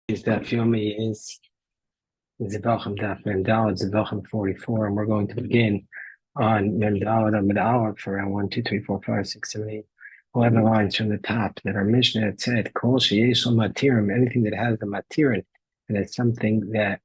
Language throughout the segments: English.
Is that Yomi is Zevachim Daf Mendalad Zevachim 44, and we're going to begin on Mendalad Amid Aleph for around 1, 2, 3, 4, 5, 6, 7, 8, 11 lines from the top that our Mishnah had said, Kol Sheyeshel Matirim, anything that has the Matirin, and it's something that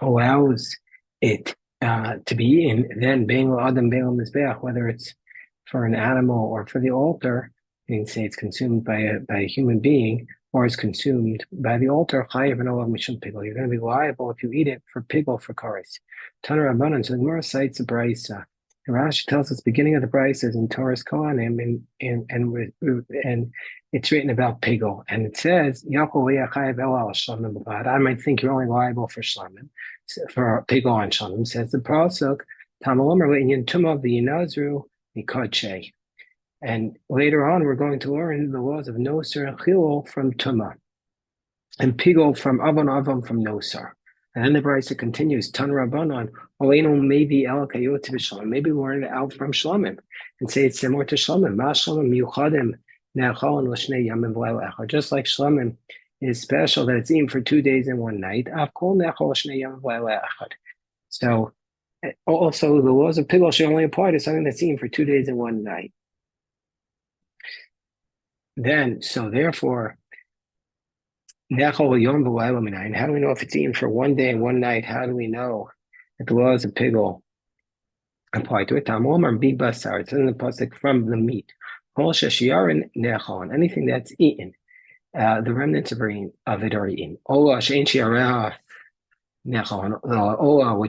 allows it to be eaten, then Bein Adam Bein Mizbeach, whether it's for an animal or for the altar, you can say it's consumed by a human being or is consumed by the altar, chayiv and olav mishum pigel. You're going to be liable if you eat it for pigel for kares. Taner Rabbanan. So the Gemara cites a brisa. Rashi tells us beginning of the brisa is in Torah's Kohanim, and it's written about pigel, and it says Yaakov chayiv elal shlamim b'vad. I might think you're only liable for shlamim, for pigel on shlamim. Says the pasuk Tamalomer le'inyan tumah v'yinazru mikodshe. And later on, we're going to learn the laws of Nosar and Chilul from Tumah, and Pigol from Avon Avam from Nosar. And then the Brisa continues, Tan Rabbanon, Oleno maybe El Kayot B'Shlomim. Maybe we learn it out from Shlomim and say it's similar to Shlomim. Ma Shlomim Yuchadim Ne'achal and L'Shnei Yamim V'Layla Echad. Just like Shlomim is special that it's eaten for 2 days and 1 night. Avkol Ne'achal L'Shnei Yamim V'Layla Echad. So also the laws of Pigol should only apply to something that's eaten for 2 days and 1 night. Then, so therefore, how do we know if it's eaten for 1 day and 1 night? How do we know that the laws of Pigol apply to it? It says in the pasuk from the meat. Anything that's eaten, the remnants of it are eaten. Which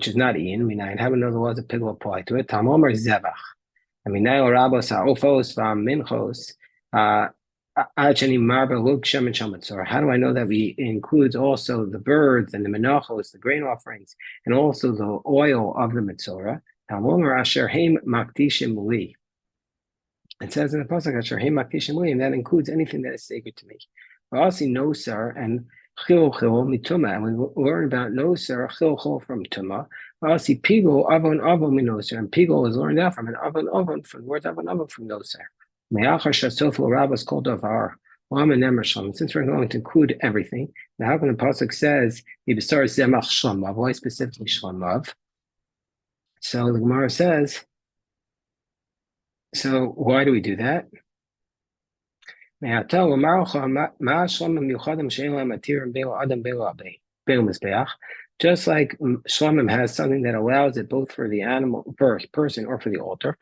is not eaten. How do we know the laws of Pigol apply to it? Zevach. How do I know that we includes also the birds and the menachos, the grain offerings, and also the oil of the metzora? It says in the pasuk, and that includes anything that is sacred to me. We also see nosar and chil mituma, and we learn about nosar chil from tuma. We also see pigol avon minosar, and pigol is learned out from an avon from the word avon from nosar. Since we're going to include everything, now how come the pasuk says why specifically shlamav? So the Gemara says, so why do we do that? Just like shlamim has something that allows it both for the animal, for a person, or for the altar.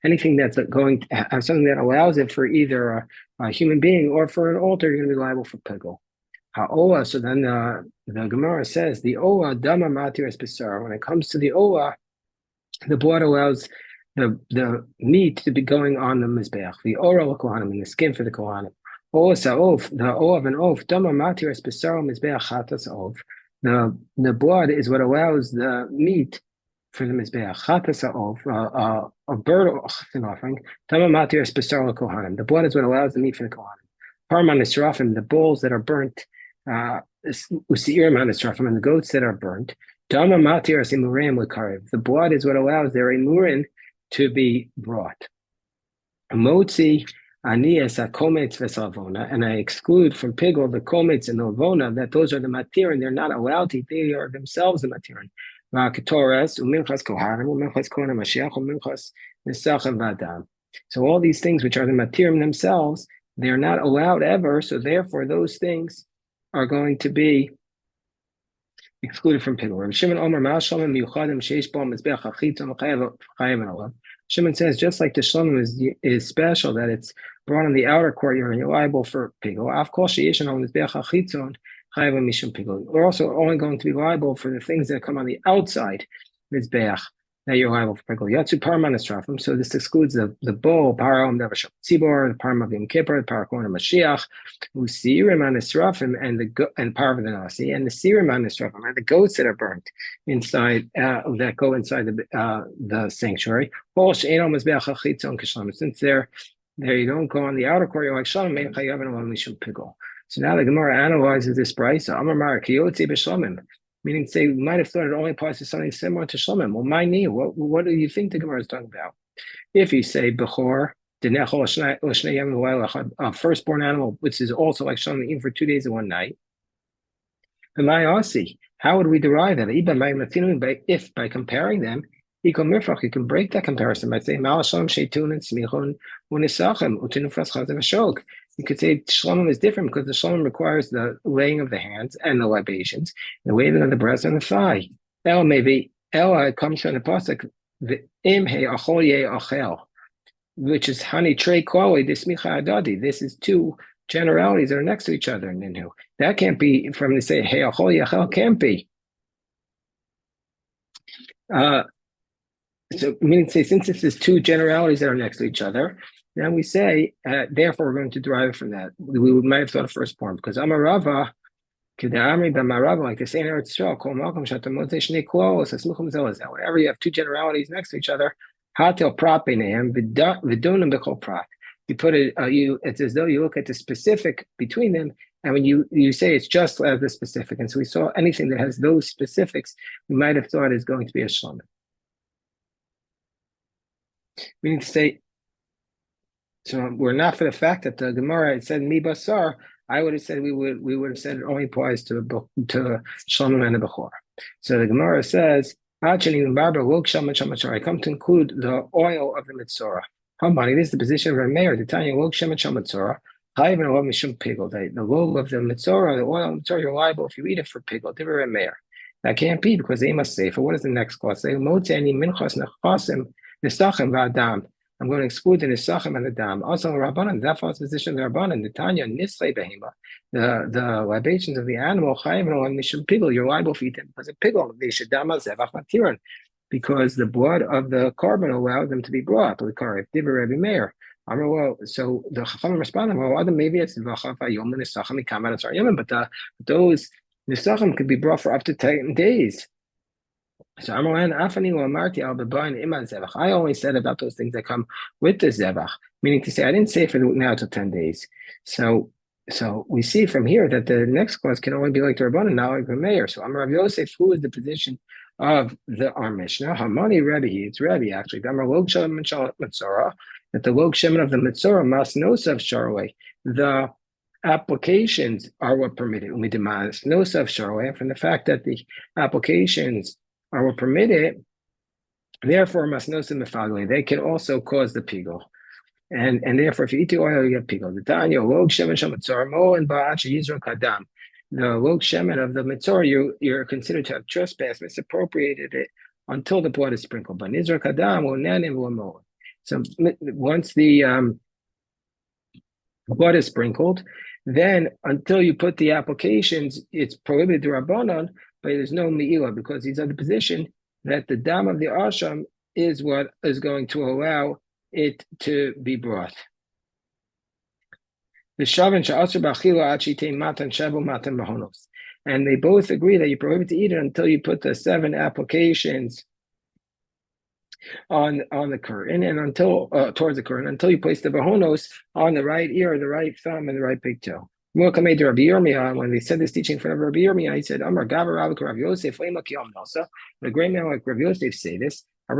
Anything that's going to have something that allows it for either a human being or for an altar, you're going to be liable for pigol. So then the Gemara says the ola dama matir es besar. When it comes to the ola, the blood allows the meat to be going on the mizbeach. The ora kohanim, and the skin for the kohanim. The O of an oaf, the blood is what allows the meat for the mizbeach. A bird offering. The blood is what allows the meat for the kohanim. The bulls that are burnt, and the goats that are burnt. The blood is what allows their imurin to be brought. Motzi. And I exclude from pigol the komets and the avona, that those are the matirin. They're not allowed to eat. They are themselves the matirin. So all these things which are the matirim themselves, they're not allowed ever. So therefore, those things are going to be excluded from pigol. Shimon says, just like the shlomim is special, that it's brought in the outer courtyard and you're liable for pigol. We're also only going to be liable for the things that come on the outside mizbeach, that you're liable for pigol. Yatsu parman esrafim. So this excludes the bull, param devasham tzibor, the param of Yom Kippur, the parakon of Mashiach, usirim an esrafim, and parv the nasi, and the sirim an esrafim, and the goats that are burnt inside, that go inside the sanctuary. Since there you don't go on the outer court, you're like shalom pigol. So now the Gemara analyzes this price. Meaning, say, we might have thought it only applies to something similar to shlomim. Well, my knee, what do you think the Gemara is talking about? If you say bechor, A firstborn animal, which is also like Shalom even for 2 days and 1 night. How would we derive that? If by comparing them, you can break that comparison by saying you could say Shlomim is different because the Shlomim requires the laying of the hands and the libations, the waving of the breast and the thigh. Maybe comes from the pasuk the im he achol ye achel, which is honey trey quali dismicha adadi. This is two generalities that are next to each other in Ninhu. That can't be from the say hey achol ye achel can't be. So meaning say since this is two generalities that are next to each other, then we say therefore we're going to derive it from that. We might have thought of first form because Amarava. Like they say in Eretz Yisrael, whenever you have two generalities next to each other, you put it, it's as though you look at the specific between them, and when you say it's just as the specific. And so we saw anything that has those specifics, we might have thought is going to be a shlomim. We need to say, so we're not for the fact that the Gemara it said mi basar. I would have said we would have said it only applies to Shlomim and the Bechor. So the Gemara says, I come to include the oil of the Mitzorah. This is the position of our mayor, the Tanya Wog Shem and Mitzorah. The log of the Mitzorah, the oil of the Mitzorah, you're liable if you eat it for pigel. That can't be because they must say, for what is the next clause? Say, I'm going to exclude the nisachim and the dam. Also, Rabbanan, that false position of the Rabbanan, the Tanya, Nislay Behema, the libations of the animal, Chayim and Mishum Pigel, you're liable for eating because of Pigel, they should dama Zevach Matiran, because the blood of the carbon allowed them to be brought. The Karif, Dibber Rebbe Meir. So the Chachamim responded, well, maybe it's Vachav Yom and Nisachim, Kaman and Yemen, but those nisachim could be brought for up to 10 days. So I only said about those things that come with the zevach, meaning to say I didn't say for now till 10 days. So we see from here that the next clause can only be like the Rabbanan, not like the mayor. So Amar Rav Yosef, who is the position of our Mishnah? Hamani Rebbe, it's Rebbe actually. Amar Log Shem Mitzorah, that the Log Shemin of the Mitzorah must nosav sharway. The applications are what permitted. We demand nosav sharway from the fact that the applications are permitted, therefore masnosim mefagli. They can also cause the pigel, and therefore if you eat the oil, you get pigel. The Tanya log shemen shamatzor mo and ba'ach yizro kadam. The log shemen of the mitzor, you're considered to have trespassed, misappropriated it until the blood is sprinkled. But nizro kadam will nanim l'mo. So once the blood is sprinkled, then until you put the applications, it's prohibited to Rabbanon. But there's no me'ilah because he's in the position that the dam of the asham is what is going to allow it to be brought. And they both agree that you prohibit to eat it until you put the 7 applications on the curtain and until towards the curtain until you place the bahonos on the right ear, the right thumb, and the right big toe. When they said this teaching in front of Rabbi Yirmiyah, he said, Amar Gavar Rav Yosef, the great man like Rav Yosef say this. He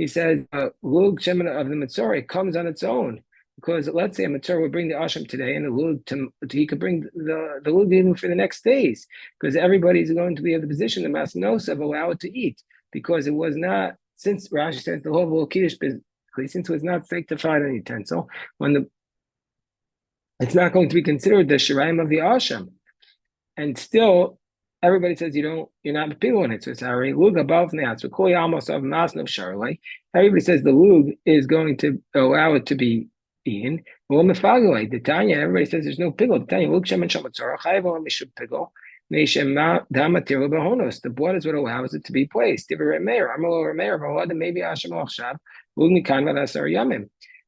said, Lug Shemin of the Mitzorah comes on its own. Because let's say a Mitzorah would bring the Asham today and the Lug, he could bring the Lug even for the next days. Because everybody's going to be in the position, the Masnos of allow it to eat. Because it was not, since Rashi says the whole Kiddush since it was not sanctified on utensil, it's not going to be considered the shiraim of the asham, and still everybody says you're not pigul in it. So it's already lug above now. So kol almost of masnav sharlei. Everybody says the lug is going to allow it to be eaten. Well, mefagolei the Tanya, everybody says there's no pigul. The Tanya lug shemen shamatzorah chayv mishub pigul. The blood is what allows it to be placed. Maybe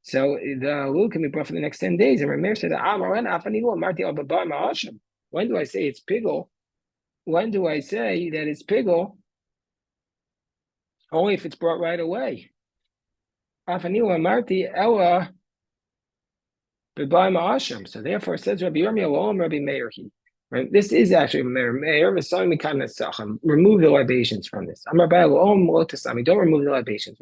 so the lug can be brought for the next 10 days. And Rameir said, when do I say it's pigul? When do I say that it's pigul? Only if it's brought right away. So therefore, it says Rabbi Yirmiyah, Rabbi Meir. Right? This is actually Meir. Meir remove the libations from this. Don't remove the libations.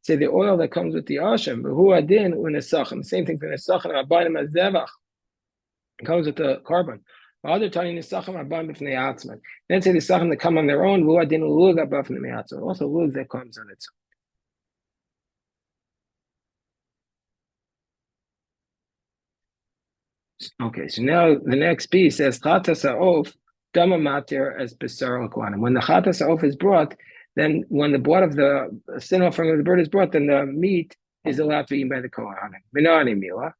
Say the oil that comes with the asham, but who adin u'nesachim. Same thing for nesachim. Abayim as zevach. It comes with the carbon. Other tiny nesachim abayim b'fnei atzman. Then say the nesachim that come on their own. Who adin lug above b'fnei atzman. Also lug that comes on its own. Okay, so now the next piece says chatas ha'of dama matir as besar l'kohanim. When the chatas ha'of is brought, then when the blood of the sin offering of the bird is brought, then the meat is allowed to be eaten by the kohanim. Minani mila.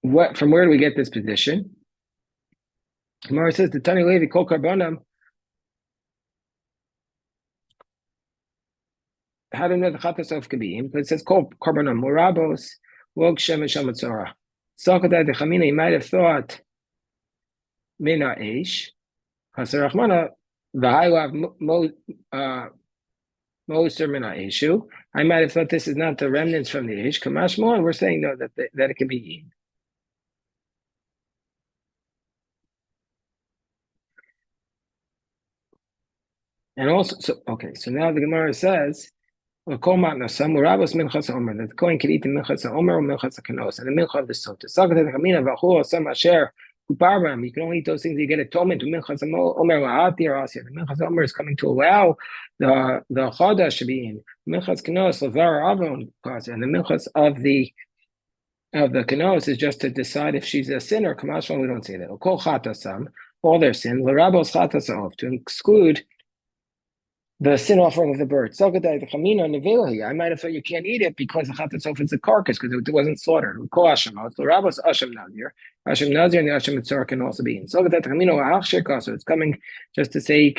What? From where do we get this position? Gemara says the Tani Levi kol karbanam. How do we know the chatas ha'of can be eaten? Because it says kol karbanam morabos log shem and shamatzora. Sakata de Chamina, you might have thought Mina Eish, Hasarachmana, the high Moser Mina Eshu. I might have thought this is not the remnants from the Eish. Kamash Mo, and we're saying no, that it can be eaten. And also, so now the Gemara says, that the Kohen can eat the minchas omer or minchas kanos and the mincha of the sota. You can only eat those things you get atonement to minchas omer lahati or asya. The minchas omer is coming to allow the chadash to be in. Minchas kanos lavar avon and the minchas of the kanos is just to decide if she's a sinner. Kamashon, we don't say that. Kol chatasam, all their sin. L'rabos chatasam, to exclude the sin offering of the bird. I might have thought you can't eat it because the chatatzof is a carcass because it wasn't slaughtered. We call Hashem out. So Rabbos Hashem Nazir. Hashem Nazir and the Hashem Mitzvah can also be in. So it's coming just to say he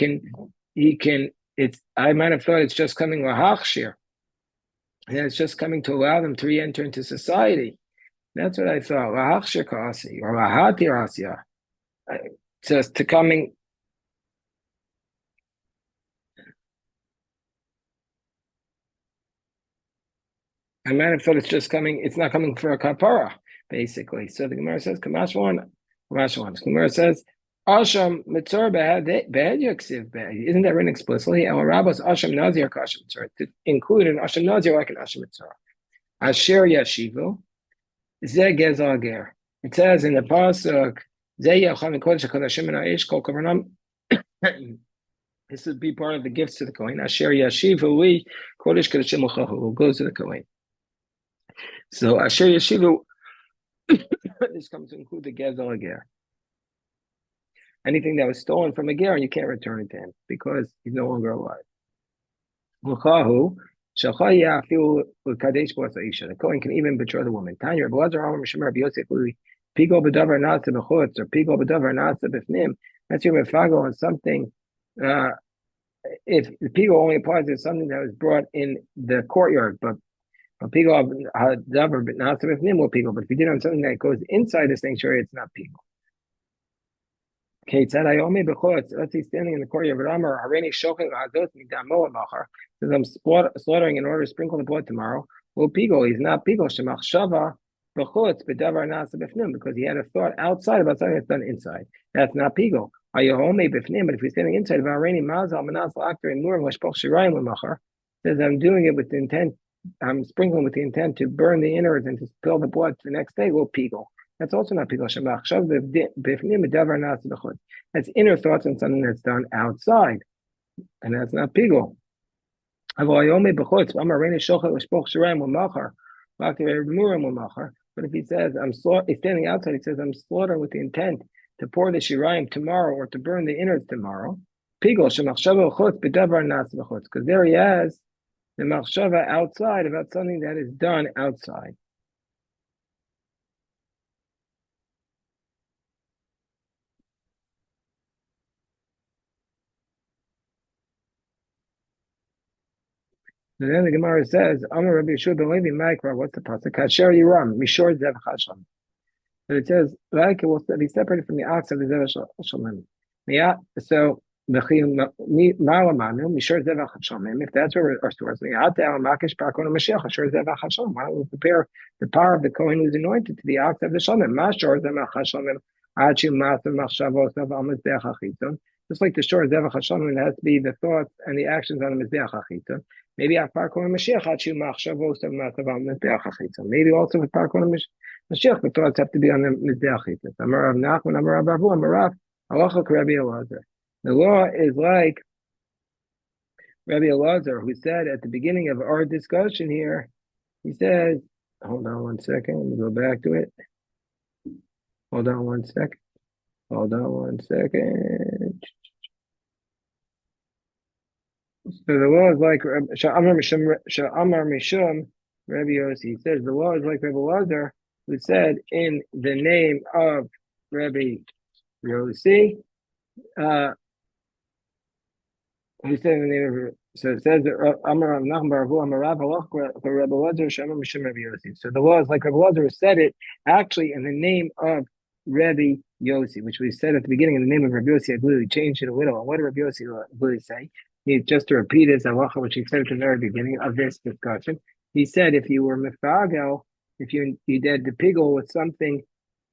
can, I might have thought it's just coming lahachshir. And it's just coming to allow them to re-enter into society. That's what I thought. Lahachshir kasi or lahati rasya. Just to coming. I might have thought it's not coming for a kapara, basically. So the Gemara says, Kamash one. The Gemara says, Asham mitzor be'ed yaksiv be'ed. Isn't that written explicitly? And Rabbos Asham Nazir Kasham mitzor. To include an Asham Nazir like an Asham mitzor. Asher yashivu, ze gezal ger. It says in the pasuk, ze yacham kodesh kodashim and aish kol kavanam. This would be part of the gifts to the Kohen. Asher yashivu we kodesh kodashim uchahu goes to the Kohen. So Asher Yeshiva, this comes to include the Gezel Ger. Anything that was stolen from a Ger, and you can't return it to him because he's no longer alive. The Kohen can even betray the woman. Tanya, Pigo b'davar nasa b'chutz or pigo b'davar nasa b'fnim. That's your mefago on something. If the pigo only applies to something that was brought in the courtyard, but pigo davar nasa b'fnim will pigo. But if you did on something that goes inside the sanctuary, it's not pigo. Okay, said I only b'chutz. Let's say standing in the courtyard of Ramar, Hareni shoking ha'adot midamo machar. Says I'm slaughtering in order to sprinkle the blood tomorrow. Well, pigo, he's not pigo. Shemachshava. Because he had a thought outside about something that's done inside. That's not pigo. But if he's standing inside, says I'm doing it with the intent, I'm sprinkling with the intent to burn the innards and to spill the blood the next day. Well, pigo. That's also not pigo. That's inner thoughts on something that's done outside, and that's not pigo. But if he says he's standing outside, he says I'm slaughtering with the intent to pour the shirayim tomorrow or to burn the innards tomorrow. Because there he has the machshava outside about something that is done outside. And then the Gemara says, Amar Rabbi Yeshua ben Levi Ma'ikra, what's the pasuk? Kasher Yiram, Mishor Zevachim. So it says, like it will be separated from the ox of the Zevachim. Yeah, so If that's where our source, why don't we compare the power of the Kohen who's anointed to the ox of the Shalom? Just like the shore Zevach Hashem, it has to be the thoughts and the actions on the Mizbeach HaChitzon. Maybe after Kohen Mashiach, maybe also with Kohen Mashiach, the thoughts have to be on the Mizbeach HaChitzon. Amar Rav Nachman, Amar Rav Avu, Amar Rav, Halacha Rabbi Elazar. The law is like Rabbi Elazar, who said at the beginning of our discussion here, he says, hold on one second, let me go back to it. Hold on one second. Hold on one second. So the law is like Sha'amar Mishum, Rabbi Yossi. He says the law is like Rabbi Elazar, who said in the name of Rabbi Yossi, he said in the name of, so it says Amar Nachman Bar Avu Amar Rav Halach for Rabbi Elazar Shema Mishum Rabbi Yossi. So the law is like Rabbi Elazar said it actually in the name of Rabbi Yossi, which we said at the beginning in the name of Rabbi Yossi. I literally changed it a little. And what did Rabbi Yossi literally say? Just to repeat his halacha, which he said at the very beginning of this discussion. He said if you were mifagel, if you did the pigel with something,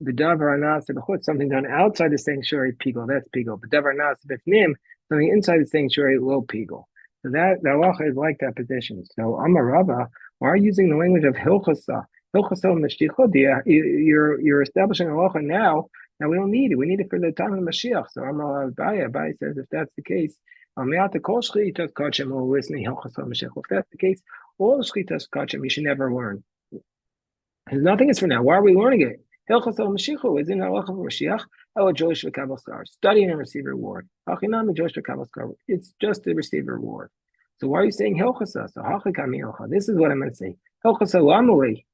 the davar anas b'chutz, something done outside the sanctuary, pigel, that's pigel. But davar anas b'fnim, something inside the sanctuary, low pigel. So that the halacha is like that position. So Amar Rava, why are you using the language of hilchasa? Hilchasa meshtichot. You're establishing a halacha now. Now we don't need it. We need it for the time of the Mashiach. So Amar Abaye says if that's the case, if that's the case, all the shchitas kachim you should never learn. Because nothing is for now. Why are we learning it? Hilchas al-Mashiach is in halacha of Mashiach. Study and receive reward. It's just to receive reward. So why are you saying hilchasa? So this is what I'm going to say. Hilchasa,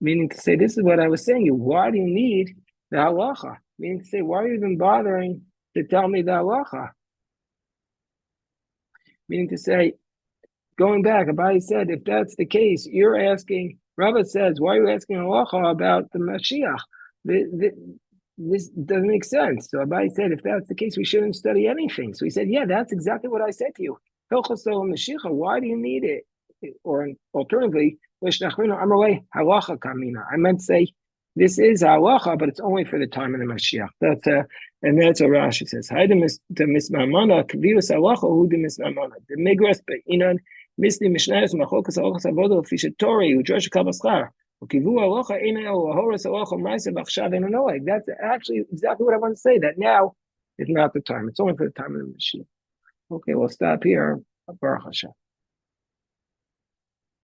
meaning to say this is what I was saying. Why do you need the halacha? Meaning to say why are you even bothering to tell me the halacha? Meaning to say, going back, Abaye said, if that's the case, you're asking, Rava says, why are you asking halacha about the Mashiach? This doesn't make sense. So Abaye said, if that's the case, we shouldn't study anything. So he said, yeah, that's exactly what I said to you. Mashiach, why do you need it? Or alternatively, halacha kamina. I meant to say, this is halacha, but it's only for the time of the Mashiach. And that's what Rashi says. The Migras be'inan misli mishnayos machokas halachas avodah fishatori u'josh kavaschar. That's actually exactly what I want to say. That now is not the time. It's only for the time of the Mashiach. Okay, we'll stop here. Baruch Hashem.